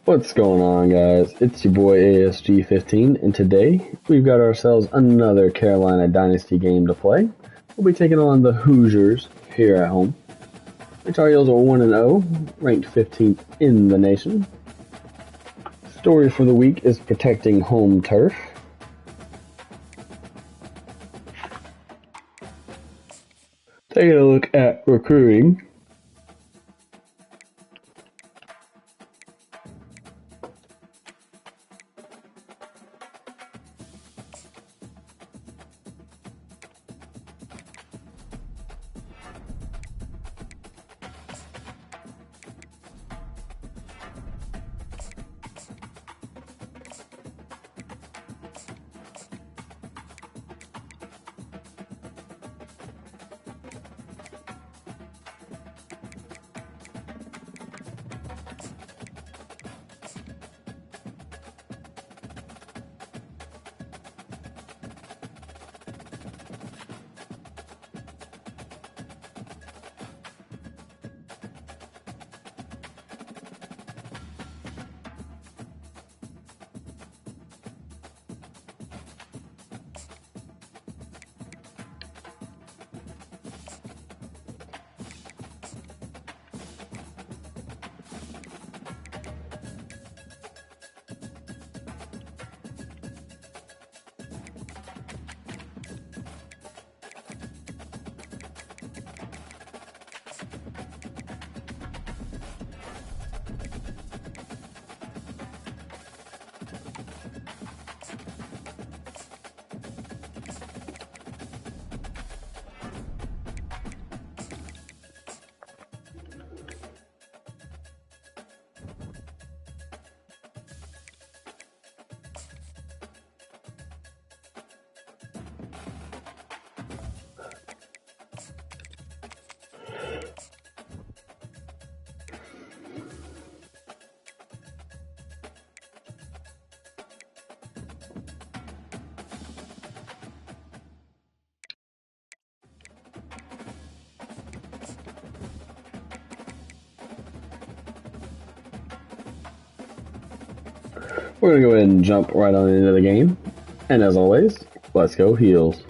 What's going on, guys? It's your boy ASG15, and today we've got ourselves another Carolina Dynasty game to play. We'll be taking on the Hoosiers here at home. The Tar Heels are 1-0, ranked 15th in the nation. Story for the week is protecting home turf. Taking a look at recruiting. We're going to go ahead and jump right on into the game. And as always, let's go Heels.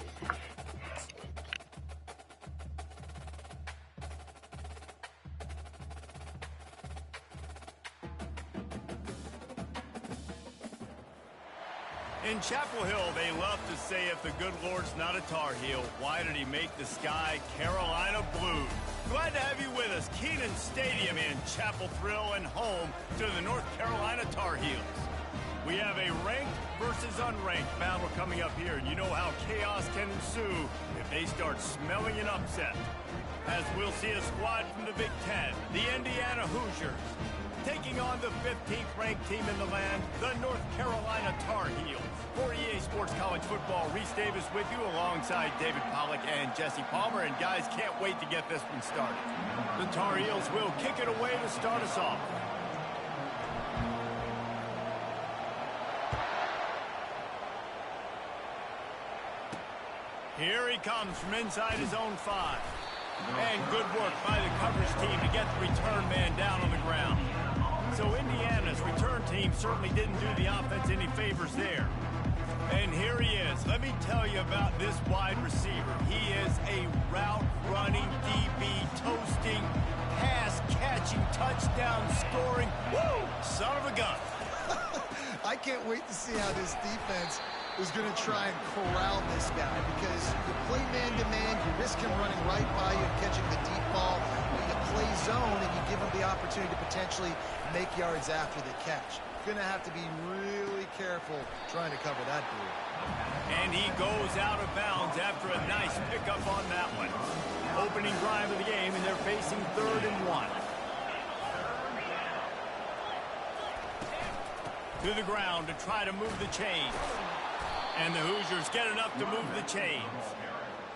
In Chapel Hill, they love to say if the good Lord's not a Tar Heel, why did he make the sky Carolina blue? Glad to have you with us. Kenan Stadium in Chapel Thrill and home to the North Carolina Tar Heels. We have a ranked versus unranked battle coming up here. You know how chaos can ensue if they start smelling an upset. As we'll see a squad from the Big Ten, the Indiana Hoosiers, taking on the 15th ranked team in the land, the North Carolina Tar Heels. For EA Sports College Football, Reese Davis with you alongside David Pollack and Jesse Palmer. And guys, can't wait to get this one started. The Tar Heels will kick it away to start us off. Here he comes from inside his own 5. And good work by the coverage team to get the return man down on the ground. So Indiana's return team certainly didn't do the offense any favors there. And here he is. Let me tell you about this wide receiver. He is a route-running, DB, toasting, pass-catching, touchdown-scoring, woo, son of a gun. I can't wait to see how this defense is going to try and corral this guy, because you play man-to-man, you risk him running right by you and catching the deep ball. When you play zone and you give him the opportunity to potentially make yards after the catch. You're going to have to be really careful trying to cover that dude. And he goes out of bounds after a nice pickup on that one. Opening drive of the game, and they're facing 3rd and 1. To the ground to try to move the chains. And the Hoosiers get enough to move the chains.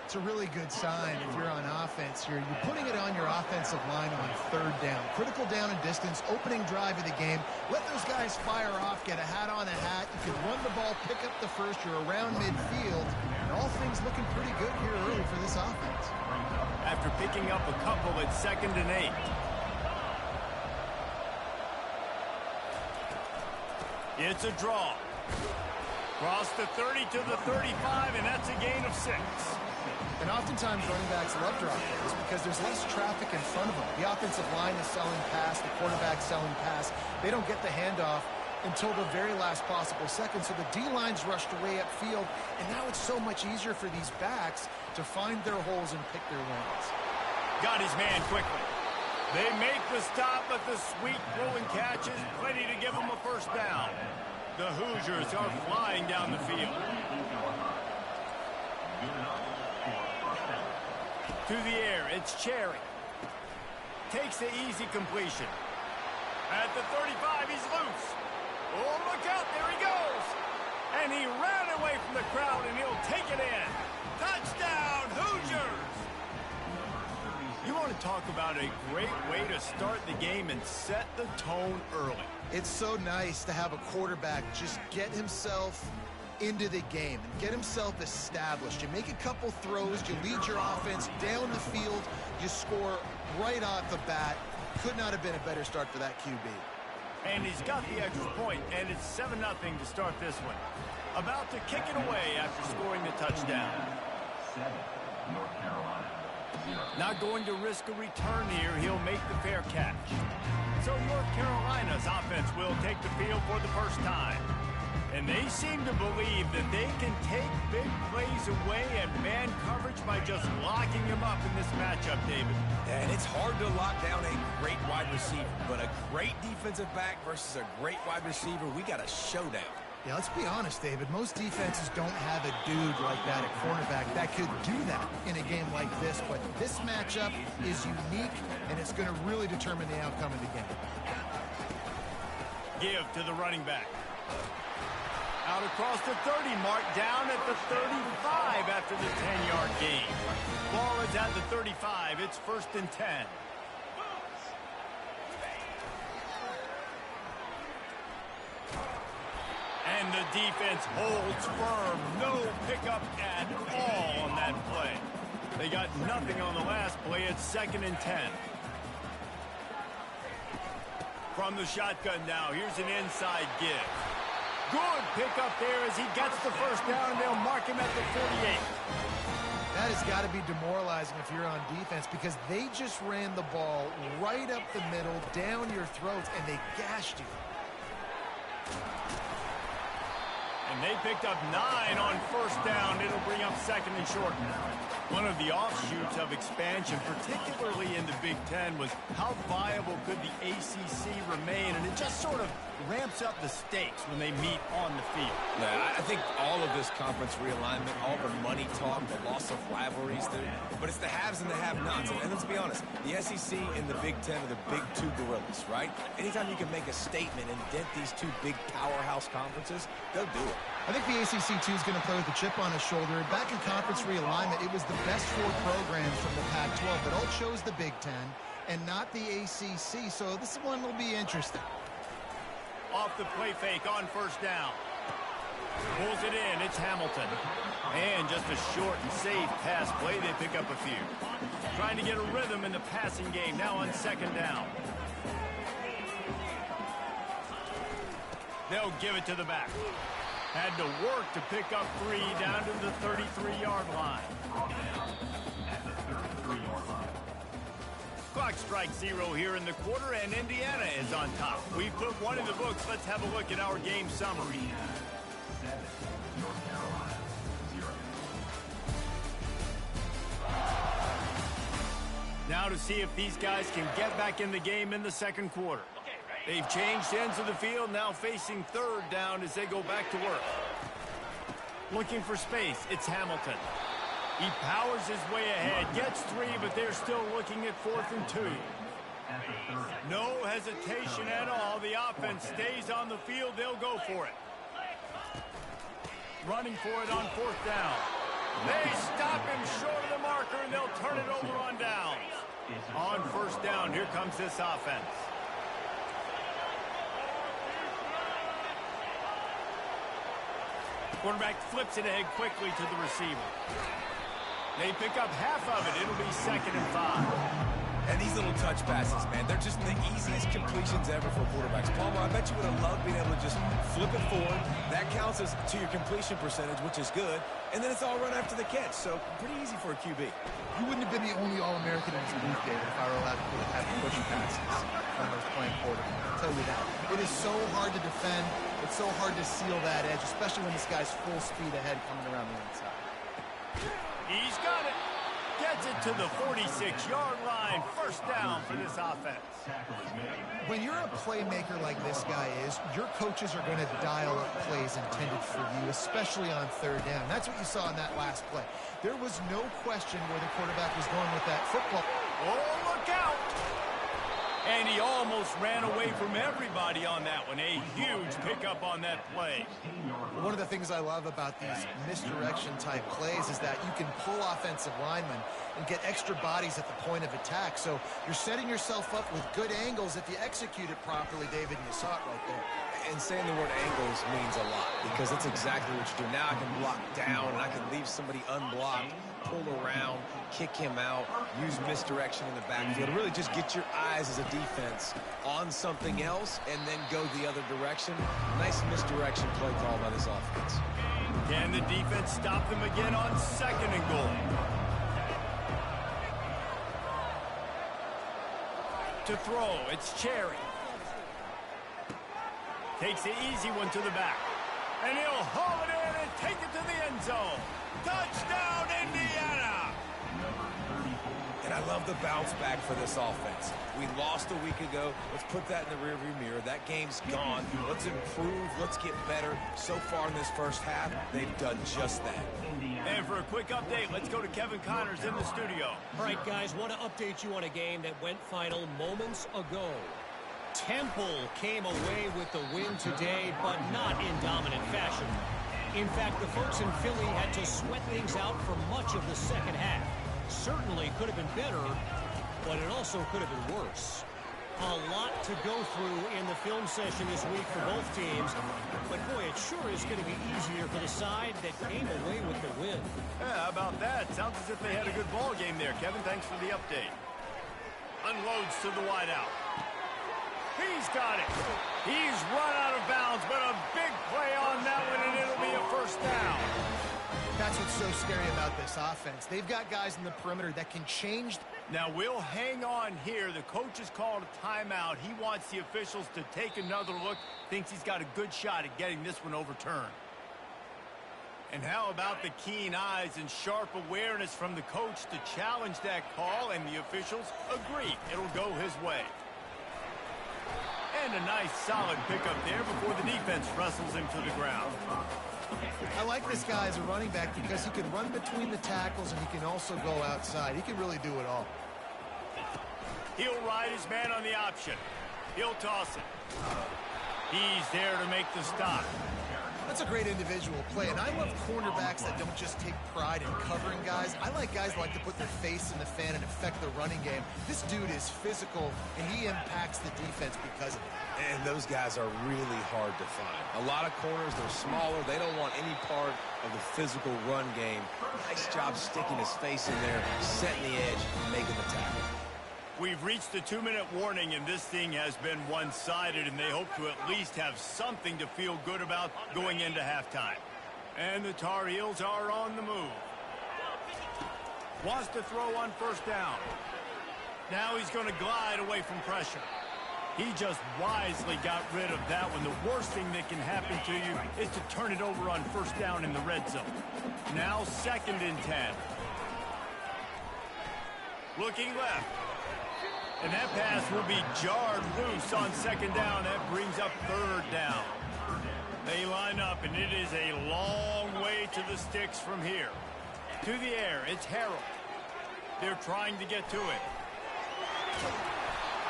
It's a really good sign if you're on offense here. You're putting it on your offensive line on 3rd down. Critical down and distance, opening drive of the game. Let those guys fire off, get a hat on a hat. You can run the ball, pick up the first. You're around midfield. And all things looking pretty good here early for this offense. After picking up a couple at 2nd and 8. It's a draw. Cross the 30 to the 35, and that's a gain of 6. And oftentimes running backs love drop plays because there's less traffic in front of them. The offensive line is selling pass, the quarterback's selling pass. They don't get the handoff until the very last possible second. So the D-line's rushed away upfield, and now it's so much easier for these backs to find their holes and pick their lanes. Got his man quickly. They make the stop, but the sweet throwing catch is plenty to give them a first down. The Hoosiers are flying down the field. To the air, it's Cherry. Takes the easy completion. At the 35, he's loose. Oh, look out, there he goes. And he ran away from the crowd, and he'll take it in. Touchdown, Hoosiers! You want to talk about a great way to start the game and set the tone early. It's so nice to have a quarterback just get himself into the game and get himself established. You make a couple throws, you lead your offense down the field, you score right off the bat. Could not have been a better start for that QB. And he's got the extra point, and it's 7-0 to start this one. About to kick it away after scoring the touchdown. 7, North Carolina. 0. Not going to risk a return here. He'll make the fair catch. So North Carolina's offense will take the field for the first time. And they seem to believe that they can take big plays away at man coverage by just locking him up in this matchup, David. And it's hard to lock down a great wide receiver, but a great defensive back versus a great wide receiver, we got a showdown. Yeah, let's be honest, David. Most defenses don't have a dude like that at cornerback that could do that in a game like this. But this matchup is unique, and it's going to really determine the outcome of the game. Give to the running back. Out across the 30 mark, down at the 35 after the 10-yard gain. Ball is at the 35. It's 1st and 10. And the defense holds firm. No pickup at all on that play. They got nothing on the last play. It's 2nd and 10. From the shotgun now, here's an inside give. Good pickup there as he gets the first down, and they'll mark him at the 48. That has got to be demoralizing if you're on defense because they just ran the ball right up the middle, down your throats, and they gashed you. And they picked up 9 on first down. It'll bring up 2nd and short. One of the offshoots of expansion, particularly in the Big Ten, was how viable could the ACC remain, and it just sort of ramps up the stakes when they meet on the field. Yeah, I think all of this conference realignment, all the money talk, the loss of rivalries, but it's the haves and the have-nots. And let's be honest, the SEC and the Big Ten are the big two gorillas, right? Anytime you can make a statement and dent these two big powerhouse conferences, they'll do it. I think the ACC, too, is going to play with a chip on his shoulder. Back in conference realignment, it was the best 4 programs from the Pac-12, but all chose the Big Ten and not the ACC, so this one will be interesting. Off the play fake on first down. Pulls it in. It's Hamilton. And just a short and safe pass play. They pick up a few. Trying to get a rhythm in the passing game. Now on 2nd down. They'll give it to the back. Had to work to pick up 3 down to the 33-yard line. Clock strikes 0 here in the quarter, and Indiana is on top. We've put 1 in the books. Let's have a look at our game summary. 7, North Carolina. 0. Now to see if these guys can get back in the game in the 2nd quarter. They've changed ends of the field, now facing 3rd down as they go back to work. Looking for space, it's Hamilton. He powers his way ahead, gets 3, but they're still looking at 4th and 2. No hesitation at all. The offense stays on the field. They'll go for it. Running for it on 4th down. They stop him short of the marker, and they'll turn it over on downs. On 1st down, here comes this offense. Quarterback flips it ahead quickly to the receiver. They pick up half of it. It'll be 2nd and 5. And these little touch passes, man, they're just the easiest completions ever for quarterbacks. Palmer, I bet you would have loved being able to just flip it forward. That counts as to your completion percentage, which is good. And then it's all run after the catch, so pretty easy for a QB. You wouldn't have been the only All-American in his booth, David, if I were allowed to have push passes when I was playing quarterback. I'll tell you that. It is so hard to defend. It's so hard to seal that edge, especially when this guy's full speed ahead coming around the inside. He's got it. Gets it to the 46-yard line. First down for this offense. When you're a playmaker like this guy is, your coaches are going to dial up plays intended for you, especially on third down. That's what you saw in that last play. There was no question where the quarterback was going with that football. Oh, look out! And he almost ran away from everybody on that one. A huge pickup on that play. One of the things I love about these misdirection type plays is that you can pull offensive linemen and get extra bodies at the point of attack. So you're setting yourself up with good angles if you execute it properly, David, and you saw it right there. And saying the word angles means a lot because that's exactly what you do. Now I can block down and I can leave somebody unblocked, pull around, kick him out, use misdirection in the backfield. Really just get your eyes as a defense on something else and then go the other direction. Nice misdirection play call by this offense. Can the defense stop them again on second and goal? To throw, it's Cherry. Takes the easy one to the back. And he'll haul it in and take it to the end zone. Touchdown, Indiana! And I love the bounce back for this offense. We lost a week ago. Let's put that in the rearview mirror. That game's gone. Let's improve. Let's get better. So far in this first half, they've done just that. And for a quick update, let's go to Kevin Connors in the studio. All right, guys, want to update you on a game that went final moments ago. Temple came away with the win today, but not in dominant fashion. In fact, the folks in Philly had to sweat things out for much of the second half. Certainly could have been better, but it also could have been worse. A lot to go through in the film session this week for both teams, but boy, it sure is going to be easier for the side that came away with the win. Yeah, how about that? Sounds as if they had a good ball game there. Kevin, thanks for the update. Unloads to the wideout. He's got it. He's run out of bounds, but a big play on that one, and it'll be a first down. That's what's so scary about this offense. They've got guys in the perimeter that can change. Now, we'll hang on here. The coach has called a timeout. He wants the officials to take another look. Thinks he's got a good shot at getting this one overturned. And how about the keen eyes and sharp awareness from the coach to challenge that call, and the officials agree. It'll go his way. And a nice solid pickup there before the defense wrestles him to the ground. I like this guy as a running back because he can run between the tackles and he can also go outside. He can really do it all. He'll ride his man on the option. He'll toss it. He's there to make the stop. That's a great individual play, and I love cornerbacks that don't just take pride in covering guys. I like guys that like to put their face in the fan and affect the running game. This dude is physical, and he impacts the defense because of it. And those guys are really hard to find. A lot of corners, they're smaller. They don't want any part of the physical run game. Nice job sticking his face in there, setting the edge, making the tackle. We've reached the 2-minute warning, and this thing has been one-sided, and they hope to at least have something to feel good about going into halftime. And the Tar Heels are on the move. Wants to throw on first down. Now he's going to glide away from pressure. He just wisely got rid of that one. The worst thing that can happen to you is to turn it over on first down in the red zone. Now 2nd and 10. Looking left. And that pass will be jarred loose on 2nd down. That brings up 3rd down. They line up, and it is a long way to the sticks from here. To the air, it's Harold. They're trying to get to it.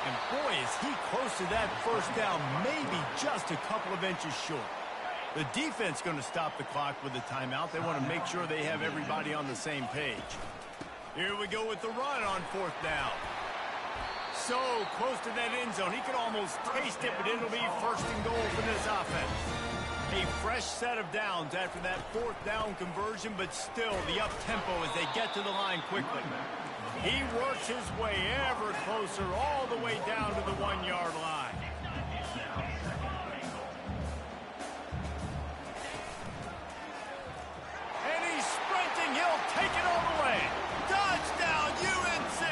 And boy, is he close to that first down, maybe just a couple of inches short. The defense going to stop the clock with a timeout. They want to make sure they have everybody on the same page. Here we go with the run on 4th down. So close to that end zone. He could almost taste it, but it'll be 1st and goal for this offense. A fresh set of downs after that 4th down conversion, but still the up-tempo as they get to the line quickly. He works his way ever closer all the way down to the 1-yard line. And he's sprinting. He'll take it all the way. Touchdown, UNC!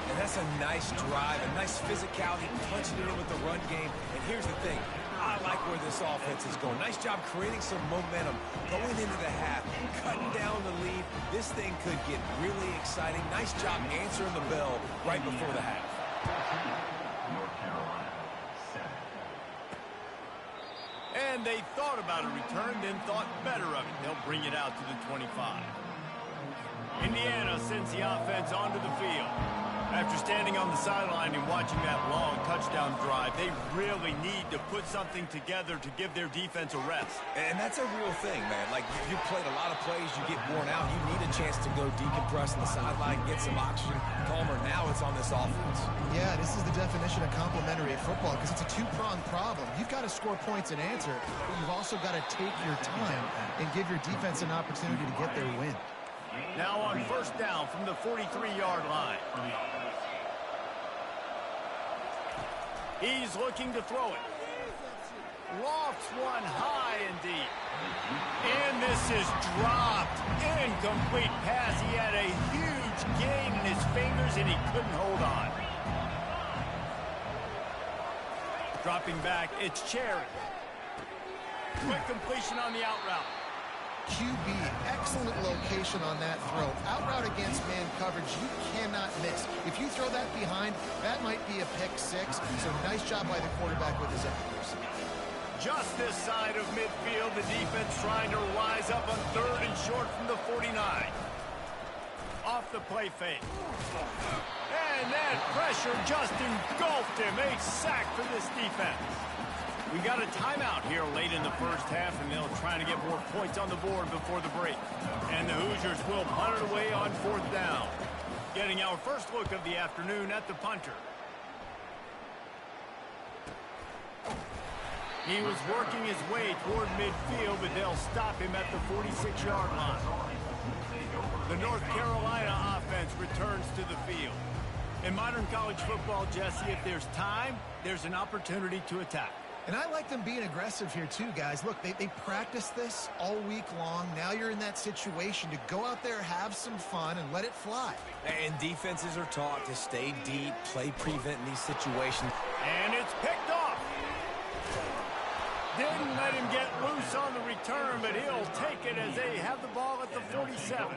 And that's a nice drive, a nice physicality, punching it in with the run game. And here's the thing. I like where this offense is going. Nice job creating some momentum, going into the half, cutting down the lead. This thing could get really exciting. Nice job answering the bell right before the half. North Carolina, 7. And they thought about a return, then thought better of it. They'll bring it out to the 25. Indiana sends the offense onto the field. After standing on the sideline and watching that long touchdown drive, they really need to put something together to give their defense a rest. And that's a real thing, man. Like, you played a lot of plays, you get worn out. You need a chance to go decompress on the sideline, get some oxygen. Calmer, now it's on this offense. Yeah, this is the definition of complementary football because it's a two-pronged problem. You've got to score points and answer, but you've also got to take your time and give your defense an opportunity to get their win. Now on first down from the 43-yard line. He's looking to throw it. Lofts one high and deep. And this is dropped. Incomplete pass. He had a huge gain in his fingers and he couldn't hold on. Dropping back, it's Cherry. Quick completion on the out route. QB, excellent location on that throw. Out route against man coverage, you cannot miss. If you throw that behind, that might be a pick six. So nice job by the quarterback with his efforts. Just this side of midfield, the defense trying to rise up on 3rd and short from the 49. Off the play fake. And that pressure just engulfed him. A sack for this defense. We got a timeout here late in the first half, and they'll try to get more points on the board before the break. And the Hoosiers will punt it away on 4th down. Getting our first look of the afternoon at the punter. He was working his way toward midfield, but they'll stop him at the 46-yard line. The North Carolina offense returns to the field. In modern college football, Jesse, if there's time, there's an opportunity to attack. And I like them being aggressive here too, guys. Look, they practice this all week long. Now you're in that situation to go out there, have some fun, and let it fly. And defenses are taught to stay deep, play prevent in these situations. And it's picked off. Didn't let him get loose on the return, but he'll take it as they have the ball at the 47.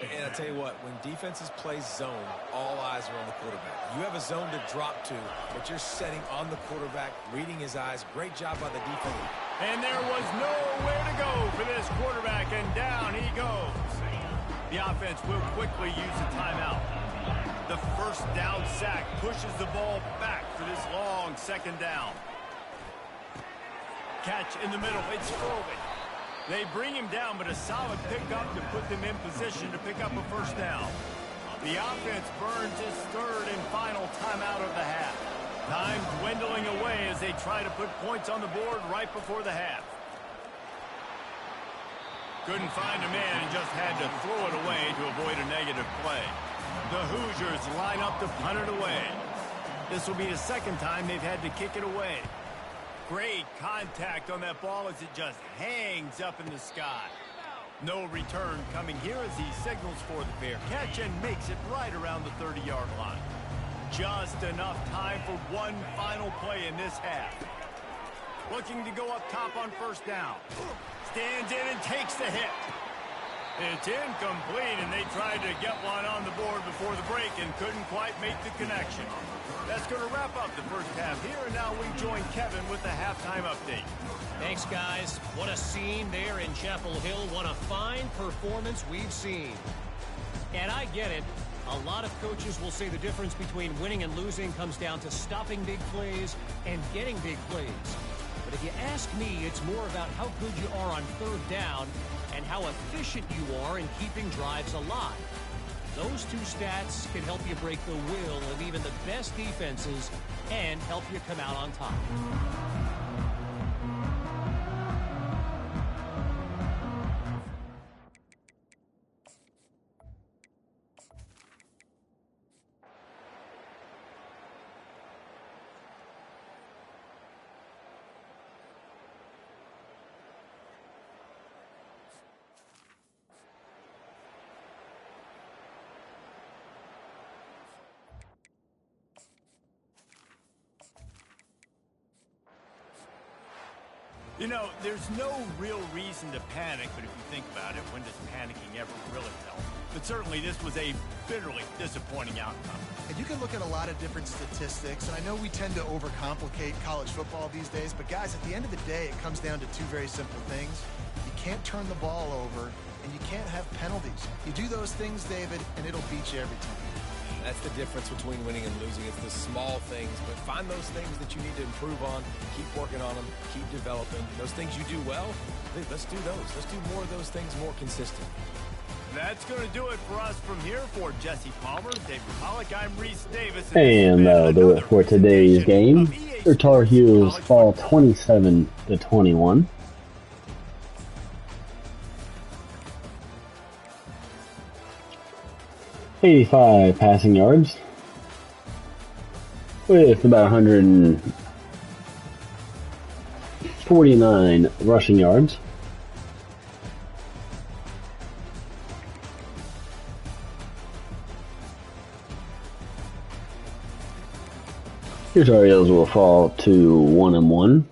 And I tell you what, when defenses play zone, all eyes are on the quarterback. You have a zone to drop to, but you're setting on the quarterback, reading his eyes. Great job by the defense. And there was nowhere to go for this quarterback, and down he goes. The offense will quickly use a timeout. The first down sack pushes the ball back for this long 2nd down. Catch in the middle, it's Foley. They bring him down, but a solid pickup to put them in position to pick up a first down. The offense burns his 3rd and final timeout of the half. Time dwindling away as they try to put points on the board right before the half. Couldn't find a man and just had to throw it away to avoid a negative play. The Hoosiers line up to punt it away. This will be the 2nd time they've had to kick it away. Great contact on that ball as it just hangs up in the sky. No return coming here as he signals for the fair catch and makes it right around the 30-yard line. Just enough time for one final play in this half. Looking to go up top on first down. Stands in and takes the hit. It's incomplete, and they tried to get one on the board before the break and couldn't quite make the connection. That's going to wrap up the first half here, and now we join Kevin with the halftime update. Thanks, guys. What a scene there in Chapel Hill. What a fine performance we've seen. And I get it. A lot of coaches will say the difference between winning and losing comes down to stopping big plays and getting big plays. But if you ask me, it's more about how good you are on 3rd down and how efficient you are in keeping drives alive. Those two stats can help you break the will of even the best defenses and help you come out on top. You know, there's no real reason to panic, but if you think about it, when does panicking ever really help? But certainly this was a bitterly disappointing outcome. And you can look at a lot of different statistics, and I know we tend to overcomplicate college football these days, but guys, at the end of the day, it comes down to two very simple things. You can't turn the ball over, and you can't have penalties. You do those things, David, and it'll beat you every time. That's the difference between winning and losing. It's the small things, but find those things that you need to improve on, keep working on them, keep developing. Those things you do well, let's do those. Let's do more of those things more consistent. That's going to do it for us from here. For Jesse Palmer, David Pollack, I'm Reese Davis. And that'll do it for today's game. The Tar Heels fall 27-21. .85 passing yards with about 149 rushing yards. Your Tar Heels will fall to 1-1.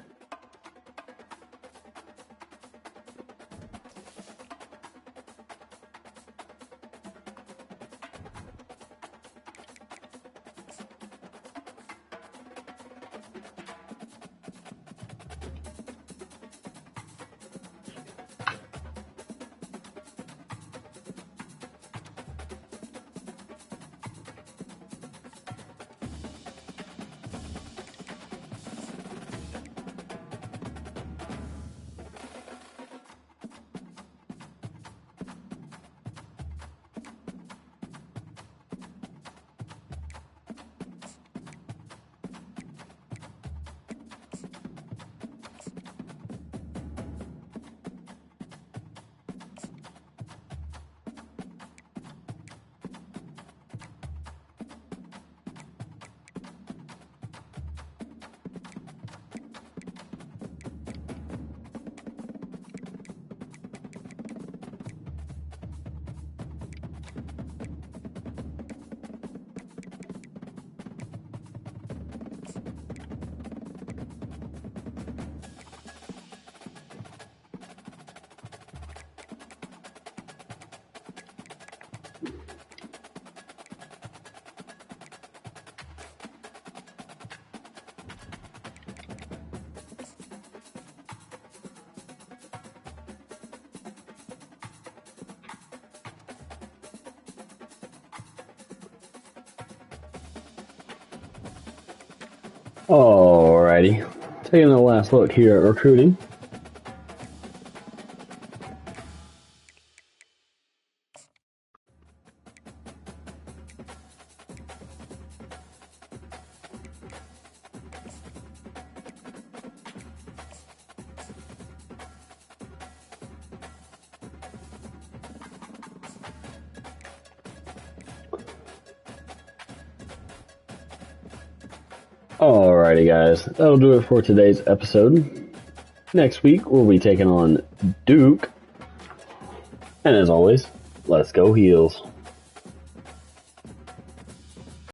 Alrighty, taking a last look here at recruiting. Alrighty guys, that'll do it for today's episode. Next week we'll be taking on Duke. And as always, let's go Heels.